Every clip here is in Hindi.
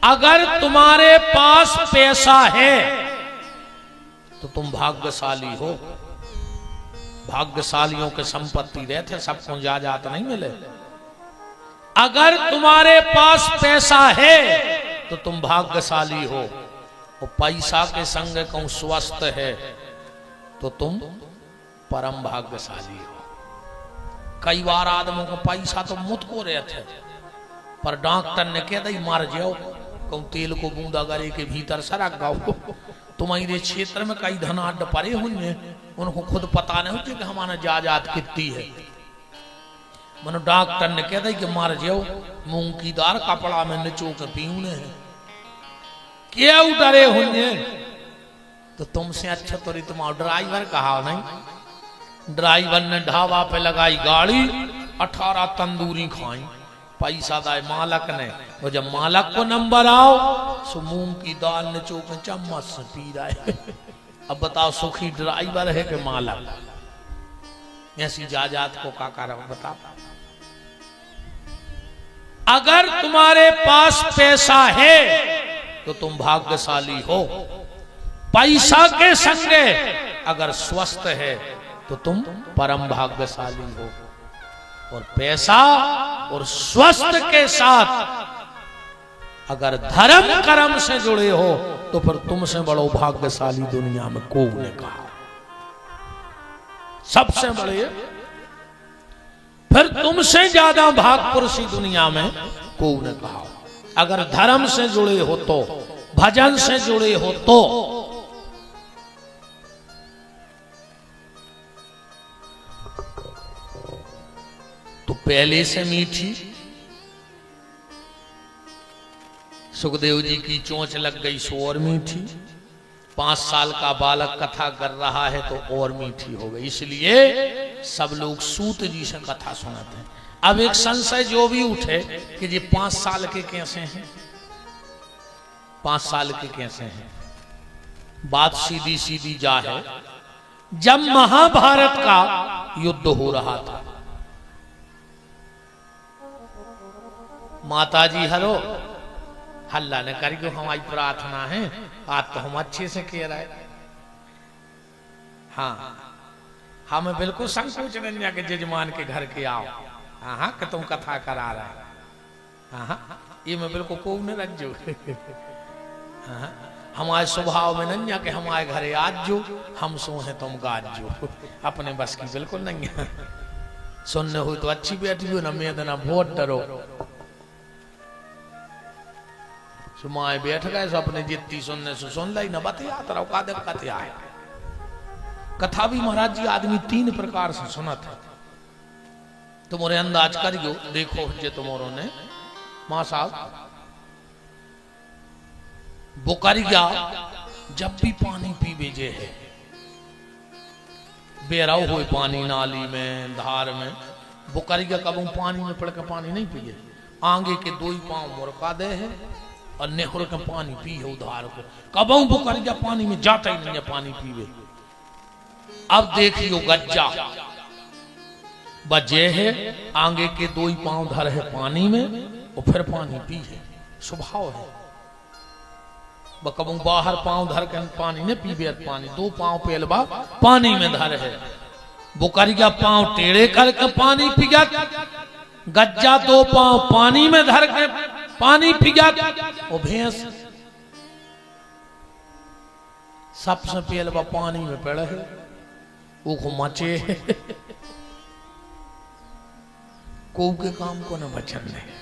अगर तुम्हारे पास पैसा है तो तुम भाग्यशाली हो। भाग्यशालियों के संपत्ति रहते, सबको जायदाद नहीं मिले। अगर तुम्हारे पास पैसा है तो तुम भाग्यशाली हो, और पैसा के संग कहूं स्वस्थ है तो तुम परम भाग्यशाली हो। कई बार आदमों को पैसा तो मुझको रहते, पर डॉक्टर ने कह दी मार जाओ, कहूं तेल को बूंदा गले के भीतर सरक गाओ। तुम्हारे क्षेत्र में कई धनाढ़ पड़े हुए, उनको खुद पता नहीं होती कि हमारा जायदाद कितनी है। मनो डॉक्टर ने कह दी कि मार जाओ, मूंग की दाल कपड़ा में निचो के पीने हैं, क्या डरे हुए। तो तुमसे अच्छा तो तुम्हारा ड्राइवर कहा नहीं। ड्राइवर ने ढाबा पे लगाई गाड़ी, 18 तंदूरी खाई, पैसा दाए मालक ने। और जब मालक को नंबर आओ सो मूंग की दाल निचो के चम्मच से पी रहा है। अब बताओ सुखी ड्राइवर है कि मालक? ऐसी जायदाद को का कारण बताओ। अगर तुम्हारे पास पैसा है तो तुम भाग्यशाली हो। पैसा के संगे अगर स्वस्थ है तो तुम परम भाग्यशाली हो। और पैसा और स्वस्थ के साथ अगर धर्म कर्म से जुड़े हो तो फिर तुमसे बड़ो भाग्यशाली दुनिया में कोई ने कहा। सबसे बड़े, फिर तुमसे ज्यादा भागपुरुषी दुनिया में कोई ने कहा। अगर धर्म से जुड़े हो तो, भजन से जुड़े हो तो पहले से मीठी। सुखदेव जी की चोंच लग गई सो और मीठी। 5 साल का बालक कथा कर रहा है तो और मीठी हो गई। इसलिए सब लोग सूत जी से कथा सुनाते हैं। अब एक संशय जो भी उठे कि ये 5 साल के कैसे हैं, 5 साल के कैसे हैं। बात सीधी सीधी जा है। जब महाभारत का युद्ध हो रहा था, माता जी हलो हल्ला ने करी कि हमारी प्रार्थना है, आज तो हम अच्छे से कह रहे। हाँ, हमें बिल्कुल संकोच नहीं कि जजमान के घर के आओ, हाँ कि तुम कथा करा रहे। हाँ, ये मैं बिल्कुल को न रख जो। हाँ, हमारे स्वभाव में नहीं कि हमारे घरे आज जो, हम सो हैं तुम गाज जो। अपने बस की बिल्कुल नहीं है। सुनने हुई तो अच्छी बैठी हो, ना मेद ना बहुत डरो। सुमाए बैठ गए सो अपने जितनी सुनने से सुन लाई, न बतिया तरह का दिक्कत आए। कथा भी महाराज जी आदमी 3 प्रकार से सुना था। तुम्हारे अंदाज करियो, देखो जे तुम्हारों ने मां साहब बुकरिया जब भी पानी पीवे जे है, बेराव हुए पानी नाली में धार में, बुकरिया कब पानी में पड़ के पानी नहीं पिए, आगे के 2 पांव मुरका दे है और नेहर के पानी पी है उधार को। कबू बुकरिया पानी में जाता ही नहीं है पानी पीवे। अब देखियो गज्जा बजे है, आगे के 2 पांव धर है पानी में और फिर पानी पी है, स्वभाव है। कबू बाहर पांव धर के पानी ने पीवे, पानी 2 पांव पेलबा पानी में धर है। बुकरिया पांव टेढ़े करके पानी पिया, गज्जा 2 पांव पानी में धर के पानी पिया। और भैंस सबसे पहले पानी में पड़े है, वो मचे है। को के काम को न बचन नहीं।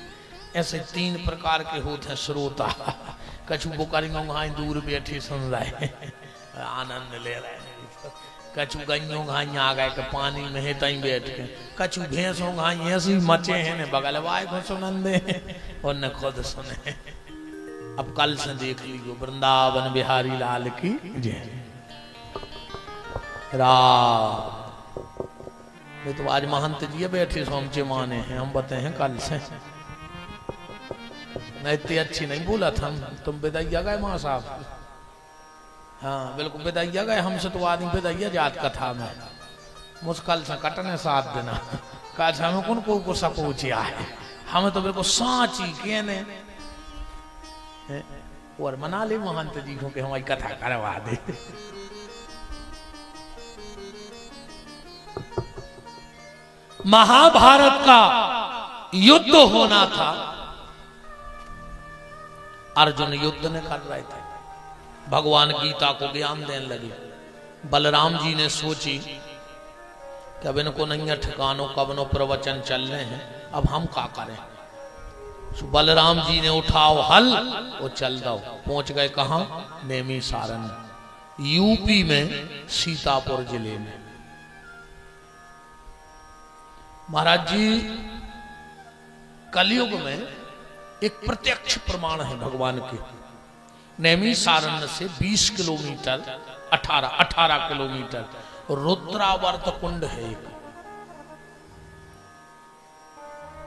ऐसे 3 प्रकार के होते हैं श्रोता। कछु बुकरियों घाई दूर बैठे सुन रहे, आनंद ले रहे हैं। कछु गइयों घाई आ गए के पानी में है तई बैठ के। कछु भैंसों घाई ऐसी मचे हैं ने बगल वाय को सुनंदे और न खुद सुने। अब कल से देख लीजिए वृंदावन बिहारी लाल की जय। राम तो आज महंत जी बैठे सोमचे माने हैं, हम बताए हैं कल से। नहीं इतनी अच्छी नहीं बोला था, तुम बेदैया गए मां साहब। हाँ बिल्कुल बेदैया गए, हमसे तो आदमी बेदैया जात कथा में मुश्किल से कटने 7 दिन। कहा हमें कौन को सकोचिया है, हमें तो बिल्कुल सांची कहने और मना ले महंत जी को कि हमारी कथा करवा दे। महाभारत का युद्ध होना था, अर्जुन युद्ध न कर रहे थे, भगवान गीता को ज्ञान देने लगे। बलराम जी ने सोची कि अब इनको नहीं है ठिकानों, कब नो प्रवचन चल रहे हैं, अब हम क्या करें। तो बलराम जी ने उठाओ हल और चल दो। पहुंच गए कहां? नेमी सारण, यूपी में सीतापुर जिले में। महाराज जी कलयुग में एक प्रत्यक्ष प्रमाण है भगवान के। नेमी सारण से 20 किलोमीटर 18 किलोमीटर रुद्रावर्त कुंड है एक,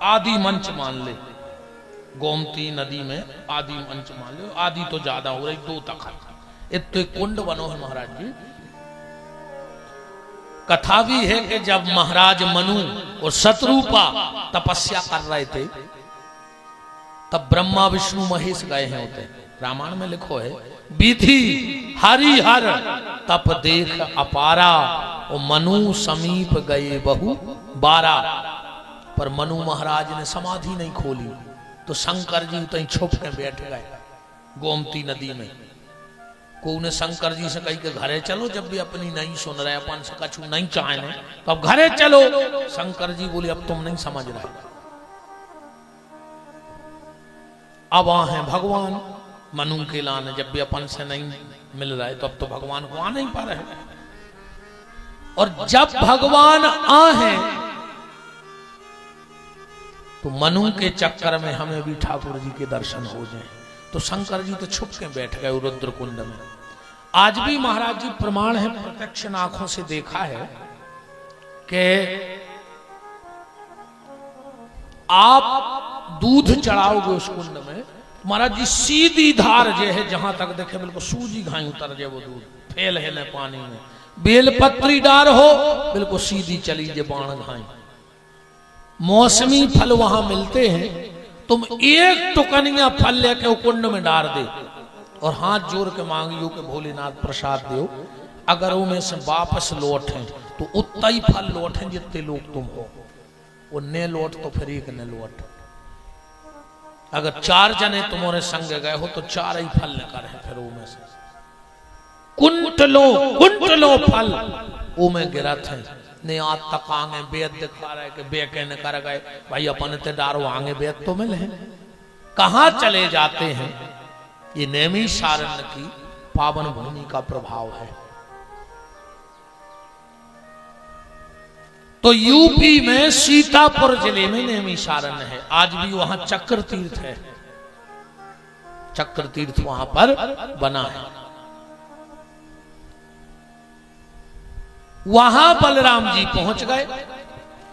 आदि मंच मान ले, गोमती नदी में आदि मंच मान ले, आदि तो ज्यादा हो रही, 2 तक इतने कुंड बनो है महाराज जी। कथा भी है कि जब महाराज मनु और शत्रुपा तपस्या कर रहे थे तब ब्रह्मा विष्णु महेश गए हैं होते। रामायण में लिखो है, विधि हरिहर तप देख अपारा और मनु समीप गए बहु बारा। पर मनु महाराज ने समाधि नहीं खोली तो शंकर जी उतनी छुप के बैठ गए गोमती नदी में। को ने शंकर जी से कही कि घरे चलो, जब भी अपनी नहीं सुन रहे, अपन से कछु नहीं चाहने तो अब घरे चलो। शंकर जी बोले अब तुम नहीं समझ रहे, अब आ हैं भगवान मनु के लाने, जब भी अपन से नहीं मिल रहा है तो अब तो भगवान को आ नहीं पा रहे। और जब भगवान आ हैं तो मनु के चक्कर में हमें भी ठाकुर जी के दर्शन हो जाए। तो शंकर जी तो छुप के बैठ गए रुद्र कुंड में। आज भी महाराज जी प्रमाण है, प्रत्यक्ष आंखों से देखा है कि आप दूध चढ़ाओगे उस कुंड में, महाराज जी सीधी धार जो है जहां तक देखे बिल्कुल सूजी घाई उतर जाए वो दूध, फैल है न पानी में। बेलपत्री डार हो बिल्कुल सीधी चली जे बाण घाई। मौसमी फल वहां मिलते हैं, तुम एक टुकनिया फल लेके कुंड में डाल दे और हाथ जोड़ के मांगियो कि भोलेनाथ प्रसाद दो। अगर वो में से वापस लौट हैं तो उतना ही फल लौट हैं जितने लोग तुम हो, वो ने लौट तो फिर एक ने लौट। अगर 4 जने तुम्हारे संग गए हो तो 4 ही फल लेकर है, फिर वो में से कुंटलो फल वो में गिरत है। ने आज तक आगे बेद दिखा रहे कि बे कहने कर गए भाई अपन ते डारो आगे बेद तो मिले हैं, कहां चले जाते हैं। ये नेमी सारण की पावन भूमि का प्रभाव है। तो यूपी में सीतापुर जिले में नेमी सारण है, आज भी वहां चक्र तीर्थ है, चक्र तीर्थ वहां पर बना है। वहां बलराम जी पहुंच गए।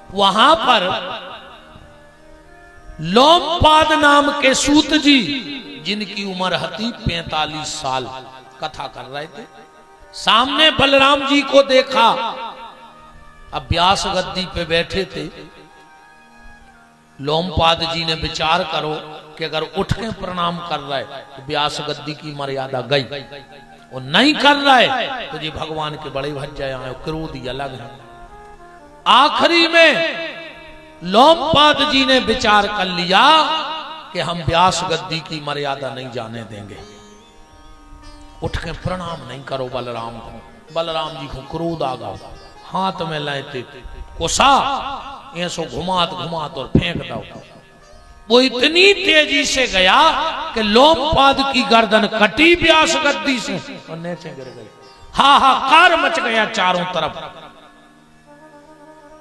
वहां पर लोमपाद नाम के सूत जी, जिनकी उम्र हती 45 साल, कथा कर रहे थे। सामने बलराम जी को देखा, अब व्यास गद्दी पे बैठे थे। लोमपाद जी ने विचार करो कि अगर उठ के प्रणाम कर रहे तो व्यास गद्दी की मर्यादा गई, और नहीं कर रहा है तो जी भगवान के बड़े भज्जा आए, क्रोध ही अलग है। आखिरी में लोमपाद जी ने विचार कर लिया कि हम व्यास गद्दी की मर्यादा नहीं जाने देंगे, उठ के प्रणाम नहीं करो बलराम को। बलराम जी को क्रोध आ गया, हाथ में लेते कोसा ऐसो घुमात घुमात और फेंक दो। वो इतनी तेजी से गया कि लोमपाद की गर्दन कटी व्यास गद्दी से और नीचे गिर गई। हाहाकार मच गया चारों तरफ।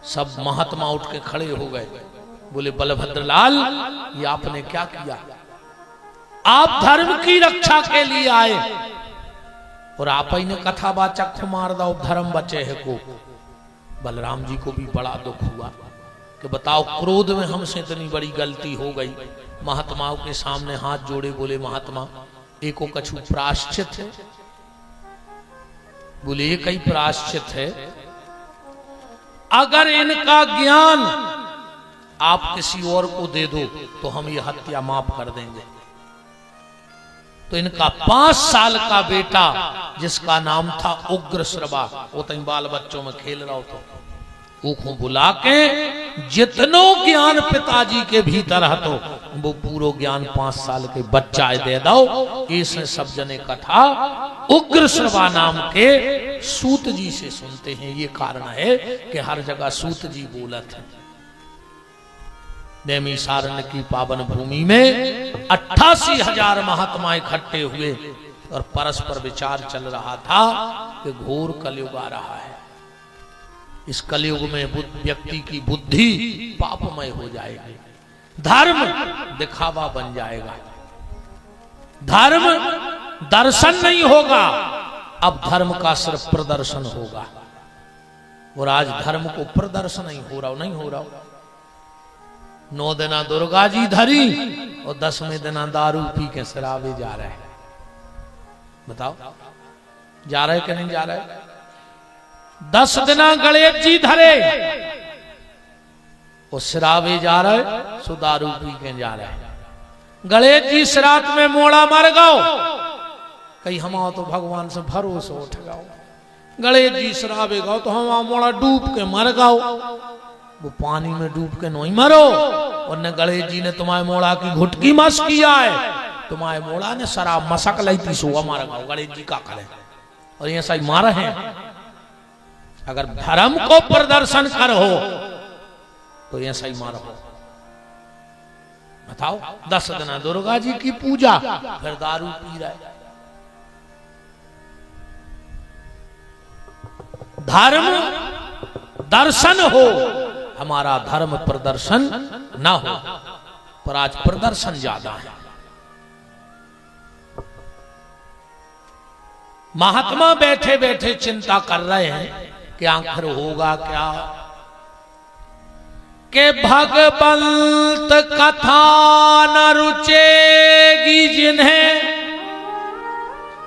सब महात्मा उठ के खड़े हो गए, बोले बलभद्र लाल ये आपने क्या किया? आप धर्म की रक्षा के लिए आए और आप ही ने कथावाचक मार दो, धर्म बचे है को। बलराम जी को भी बड़ा दुख हुआ कि बताओ क्रोध में हमसे इतनी बड़ी गलती हो गई। महात्माओं के सामने हाथ जोड़े बोले महात्मा एको कछु प्रायश्चित है? बोले ये कई प्रायश्चित है, अगर इनका ज्ञान आप किसी और को दे दो तो हम ये हत्या माफ कर देंगे। तो इनका 5 साल का बेटा जिसका नाम था उग्र श्रवा, वो तो बाल बच्चों में खेल रहा हो, तो ऊखों बुला के जितनो ज्ञान पिताजी के भीतर है तो वो पूरा ज्ञान 5 साल के बच्चा दे दो। इसे सब जने कथा उग्र श्रवा नाम के सूत जी से सुनते हैं। ये कारण है कि हर जगह सूत जी बोलत है। नैमिषारण्य की पावन भूमि में 88,000 महात्मा इकट्ठे हुए और परस्पर विचार चल रहा था कि घोर कलयुग आ रहा है। इस कलयुग में व्यक्ति की बुद्धि पापमय हो जाएगी, धर्म दिखावा बन जाएगा, धर्म दर्शन नहीं होगा, अब धर्म का सिर्फ प्रदर्शन होगा। और आज धर्म को प्रदर्शन नहीं हो रहा। 9 दिना दुर्गा जी धरी और 10वें दिना दारू पी के शराबे जा रहे हैं। बताओ जा रहे कि नहीं जा रहे? 10 दिना गणेश जी धरे और शराबे जा रहे, सो दारू पी के जा रहे। गणेश जी श्राद्ध में मोड़ा मर गओ, कहीं हम तो भगवान से भरोसा उठ गओ। गणेश जी शराबे गओ तो हम मोड़ा डूब के मर गओ। वो पानी में डूब के नहीं मरो, और न गणेश जी ने तुम्हारे मोड़ा की घुटकी मस किया है, तुम्हारे मोड़ा ने शराब मसक लाई थी, सो मार गओ। गणेश जी का करे और ये सही मार है। अगर धर्म को प्रदर्शन करो तो ये सही मारो। बताओ 10 दिन दुर्गा जी की पूजा, फिर दारू पी रहे। धर्म दर्शन हो, हमारा धर्म प्रदर्शन ना हो, पर आज प्रदर्शन ज्यादा है। महात्मा बैठे बैठे चिंता कर रहे हैं कि आखिर होगा क्या, के भगवंत कथा न रुचेगी जिन्हें,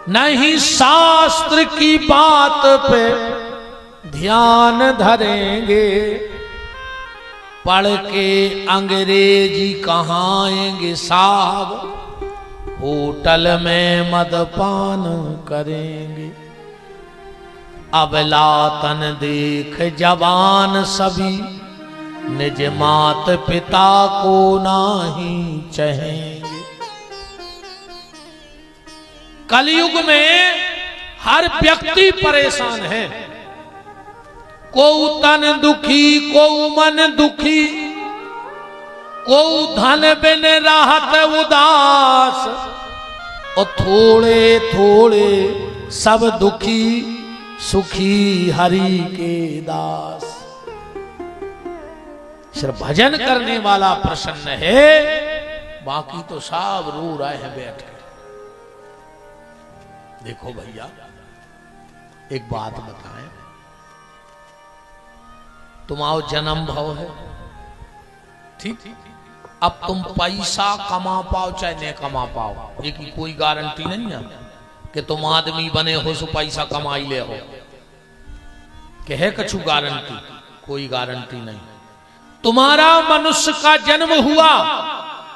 नहीं शास्त्र की बात पे ध्यान धरेंगे, पढ़ के अंग्रेजी कहाएंगे साहब, होटल में मदपान करेंगे। अबलातन देख जवान सभी, निज मात पिता को नाही चाहेंगे। कलयुग में हर व्यक्ति परेशान है, को तन दुखी, को मन दुखी, को धन बिन राहत उदास, और थोड़े थोड़े सब दुखी, सुखी हरि के दास। सिर्फ भजन करने वाला प्रसन्न है, बाकी तो सब रो रहे हैं बैठ के। देखो भैया एक बात बताएं, तुम्हारा जन्म भाव है, ठीक, अब तुम पैसा कमा पाओ चाहे नहीं कमा पाओ, ये की कोई गारंटी नहीं है कि तुम आदमी बने हो सो पैसा कमाई ले हो, कि है कछु गारंटी? कोई गारंटी नहीं। तुम्हारा मनुष्य का जन्म हुआ,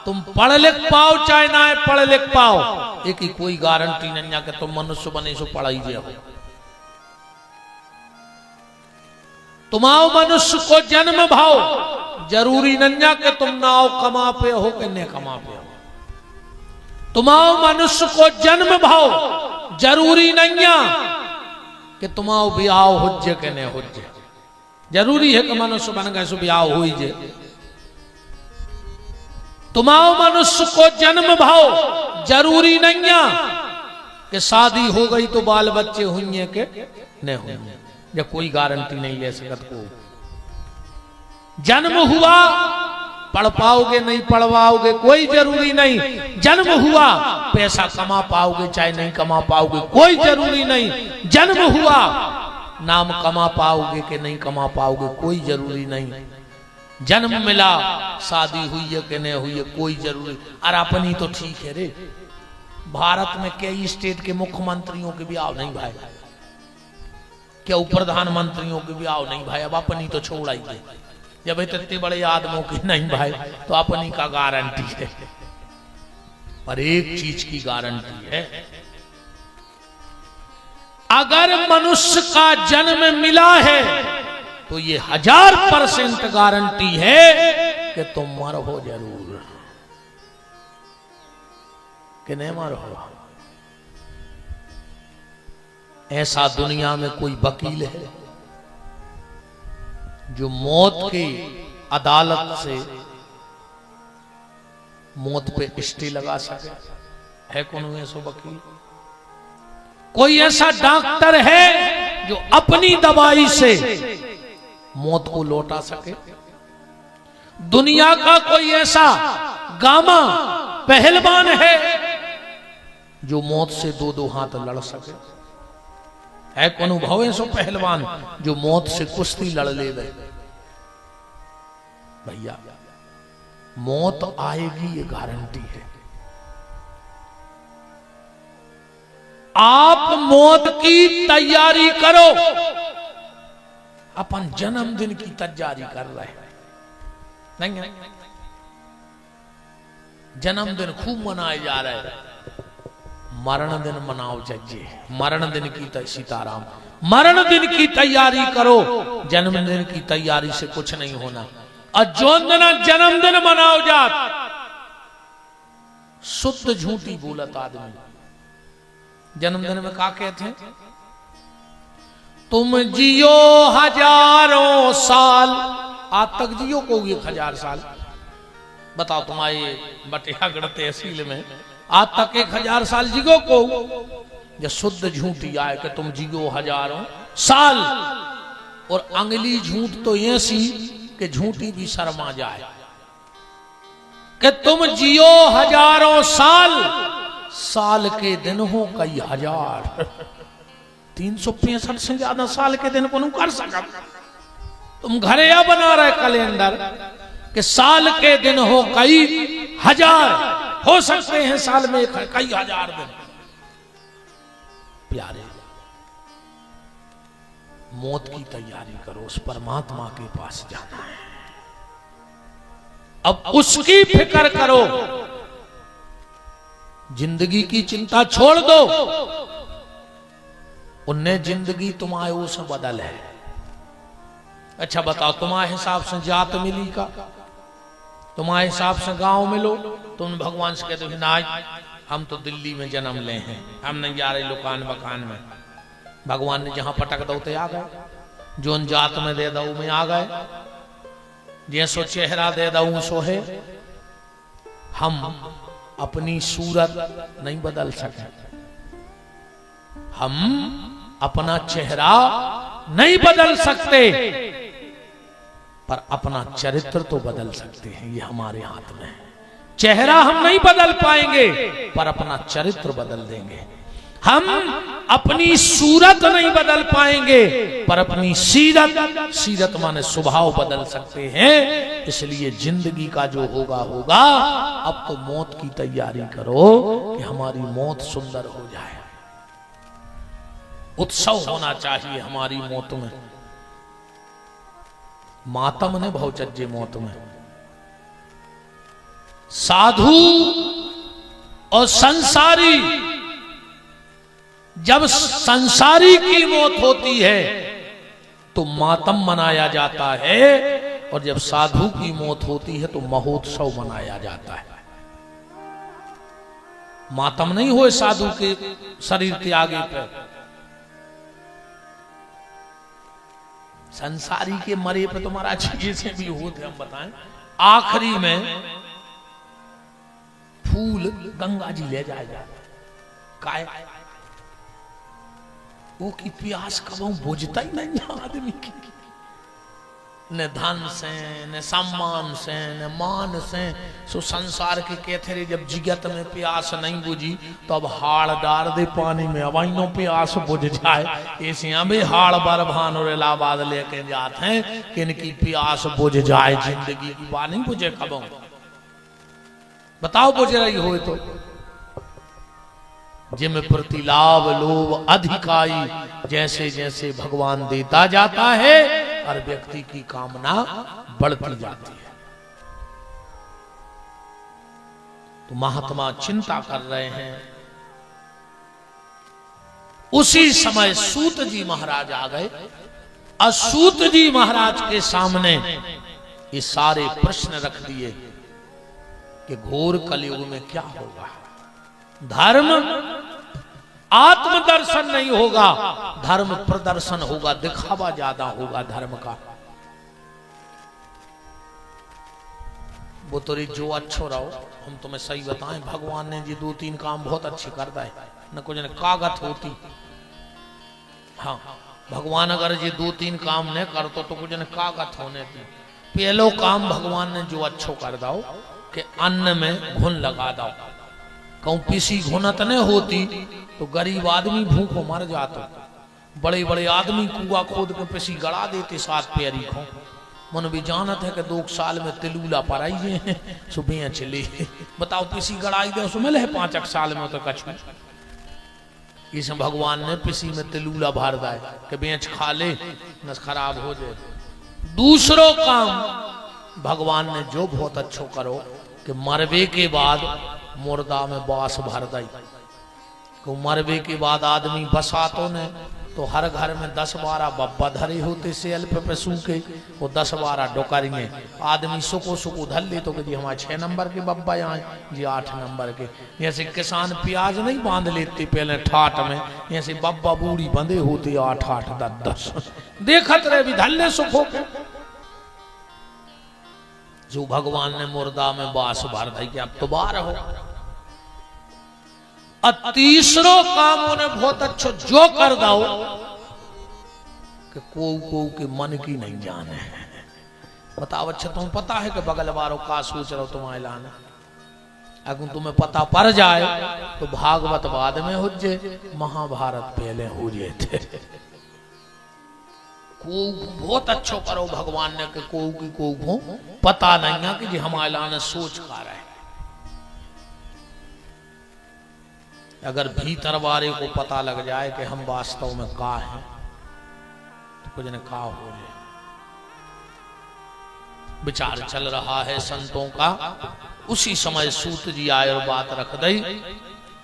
तुम पढ़ लिख पाओ चाहे ना पढ़ लिख पाओ, एक ही कोई गारंटी नहीं है कि तुम मनुष्य बने सो पढ़ाई जे हो। तुम्हारा मनुष्य को जन्म भाव जरूरी नहीं कि तुम नाव कमा पे हो कि नहीं कमा पे हो। तुम्हारा मनुष्य को जन्म भाव जरूरी नहीं कि तुम्हारा ब्याह होजे के नहीं होजे। जरूरी है कि मनुष्य बन गए सो ब्याह हो ही जे। तुम्हारा मनुष्य को जन्म भाव जरूरी नहीं कि शादी हो गई तो बाल बच्चे हुए के नहीं हुए, या कोई गारंटी नहीं ले सकत को। जन्म हुआ पढ़ पाओगे नहीं पढ़ पाओगे कोई जरूरी नहीं, जन्म हुआ पैसा कमा पाओगे चाहे नहीं कमा पाओगे कोई जरूरी नहीं, जन्म हुआ नाम कमा पाओगे कि नहीं कमा पाओगे कोई जरूरी नहीं, जन्म मिला शादी हुई है कि नहीं हुई है कोई जरूरी। और अपनी तो ठीक है रे, भारत में कई स्टेट के मुख्यमंत्रियों के ब्याह नहीं भाई, क्यों प्रधानमंत्रियों के ब्याह नहीं भाई, अब अपनी तो छोड़ आई है। जब इतने बड़े आदमों की नहीं भाई तो अपनी का गारंटी है। पर एक चीज की गारंटी है, अगर मनुष्य का जन्म मिला है तो ये 1000% गारंटी है कि तुम मरो जरूर, कि नहीं मरो। ऐसा दुनिया में कोई वकील है जो मौत की अदालत से मौत पे स्टे लगा सके? है कौन ऐसा वकील? कोई ऐसा डॉक्टर है जो अपनी दवाई से मौत को लौटा सके? दुनिया का कोई ऐसा गामा पहलवान है जो मौत से दो दो हाथ लड़ सके? है कौन अनुभव है सो पहलवान जो मौत से कुश्ती लड़ ले गए? भैया मौत आएगी, ये गारंटी है। आप मौत की तैयारी करो। अपन जन्मदिन की तैयारी कर रहे हैं, नहीं है? जन्मदिन खूब मनाए जा रहे हैं। मरण दिन मनाओ जज्जे, मरण दिन की सीताराम, मरण दिन की तैयारी करो, जन्मदिन की तैयारी से कुछ नहीं होना। और जो दिन जन्मदिन मनाओ जात, शुद्ध झूठी बोलत आदमी जन्मदिन में का कहते हैं? तुम जियो हजारों साल, आज तक जियो को 1000 साल। बताओ तुम्हारे बटिया गढ़ तहसील में आज तक 1000 साल जिगो को? जब शुद्ध झूठी आए कि तुम जिगो हजारों साल, और अंगली झूठ तो ऐसी कि झूठी भी शर्मा जाए कि तुम जियो हजारों साल, साल के दिन हो कई हजार। 365 से ज्यादा साल के दिन को कर सका? तुम घरे या बना रहे कैलेंडर कि साल के दिन हो कई हजार, हो सकते हैं साल में कई हजार दिन। प्यारे, मौत की तैयारी करो, उस परमात्मा के पास जाना है। अब उसकी फिक्र करो, जिंदगी की चिंता छोड़ दो। उनने जिंदगी तुम्हारे उस बदल है। अच्छा बताओ, तुम्हारे हिसाब से जात मिली का? तुम्हारे हिसाब से गांव मिलो? तुम भगवान से कहते हो ना हम तो दिल्ली में जन्म ले हैं, हम नहीं जा रहे लुकान बकान में। भगवान ने जहां पटक दो ते आ गए, जोन जात में दे दो में आ गए, जैसो चेहरा दे दो सो है। हम अपनी सूरत नहीं बदल सके, हम अपना चेहरा नहीं बदल सकते, पर अपना चरित्र तो बदल सकते हैं। ये हमारे हाथ में है। चेहरा हम नहीं बदल पाएंगे, पर अपना चरित्र बदल देंगे। हम अपनी सूरत नहीं बदल पाएंगे, पर अपनी सीरत, सीरत माने स्वभाव बदल सकते हैं। इसलिए जिंदगी का जो होगा होगा। अब तो मौत की तैयारी करो कि हमारी मौत सुंदर हो जाए। उत्सव होना चाहिए हमारी मौत में। मातम ने भौचज्जे मौत में। साधु और संसारी, जब संसारी की मौत होती है तो मातम मनाया जाता है, और जब साधु की मौत होती है तो महोत्सव मनाया जाता है। मातम नहीं हुए साधु के शरीर त्यागे पर, संसारी के मरे पे तो महाराज जैसे भी होते हम बताएं। आखिरी में फूल गंगा जी ले जाएगा, काय वो की प्यास कब बुझता ही नहीं आदमी की। न धन से, न सम्मान से, न मान से। सो संसार के कहते रहे जब जिगत में प्यास नहीं बुझी तो अब हाड़ डाल दे पानी में, अब नो प्यास बुझ जाए। ऐसे भी हाड़ बरभान और इलाहाबाद लेके जाते हैं कि इनकी प्यास बुझ जाए, जिंदगी की बात नहीं बुझे कब। बताओ बुझ रही हो तो। जिम प्रतिलाभ लोभ अधिकाई, जैसे जैसे भगवान देता जाता है हर व्यक्ति की कामना बढ़ती जाती है। तो महात्मा चिंता कर रहे हैं। उसी समय सूत जी महाराज आ गए। और सूत जी महाराज के सामने ये सारे प्रश्न रख दिए कि घोर कलयुग में क्या होगा। धर्म आत्मदर्शन नहीं होगा, धर्म प्रदर्शन होगा, दिखावा ज्यादा होगा धर्म का। वो तो जो अच्छो रहो, हम तुम्हें सही बताएं, भगवान ने जी 2-3 काम बहुत अच्छे कर दिए, न कुछ न कागत होती। हाँ, भगवान अगर ये 2-3 काम न करतो तो कुछ न कागत होने थी। पहलो काम भगवान ने जो अच्छो कर दाओ कि अन्न में घुन लगा दो। कहूं पीसी घुनत न होती तो गरीब आदमी भूखों मर जाता। बड़े बड़े आदमी कुआ खोद के पीसी गड़ा देते 7 पैरी को। मन भी जानत है कि 2 साल में तिलूला पराइए सुबह चले। बताओ पीसी गड़ाई दे उसमें ले 5 साल में तो कछु। इस भगवान ने पीसी में तिलूला भर दाए कि बेच खा ले न खराब हो जाए। दूसरो काम भगवान ने जो बहुत अच्छो करो कि मरवे के बाद मुर्दा में बास भर दई। तो मरवे के बाद आदमी बसातो ने तो हर घर में 10-12 बब्बा धरे होते सेल पे सूखे, वो 10-12 डोकरिए आदमी सुको सुको धर ले तो कि हमारे 6 नंबर के बब्बा यहाँ जी 8 नंबर के। जैसे किसान प्याज नहीं बांध लेते पहले ठाट में, जैसे बब्बा बूढ़ी बंधे होते 8-8, 10-10 देखत रहे भी धर ले सुखो के। जो भगवान ने मुर्दा में बास भर दी कि अब तो बार हो। और तीसरो काम उन्हें बहुत अच्छा जो कर दो कि को के मन की नहीं जाने। बताओ अच्छा तुम्हें पता है कि बगल वालों का सोच रहो तुम्हारे लाने। अगर तुम्हें पता पड़ जाए तो भागवत बाद में हो जाए, महाभारत पहले हो जाए थे। को बहुत अच्छो करो भगवान ने कि को पता नहीं है कि जी हमारे लाने सोच कर रहे। अगर भीतर वाले को पता लग जाए कि हम वास्तव में का हैं तो कुछ न का हो जाए। विचार चल रहा है संतों का। उसी समय सूत जी आए और बात रख दी।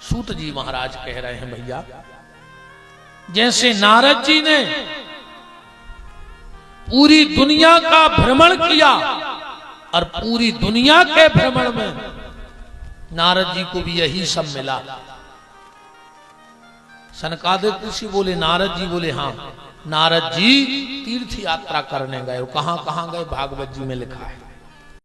सूत जी महाराज कह रहे हैं भैया जैसे नारद जी ने पूरी दुनिया का भ्रमण किया और पूरी दुनिया के भ्रमण में नारद जी को भी यही सब मिला। सनकादिक ऋषि बोले, नारद जी बोले हाँ, नारद जी तीर्थ यात्रा करने गए। कहां कहां गए भागवत जी में लिखा है।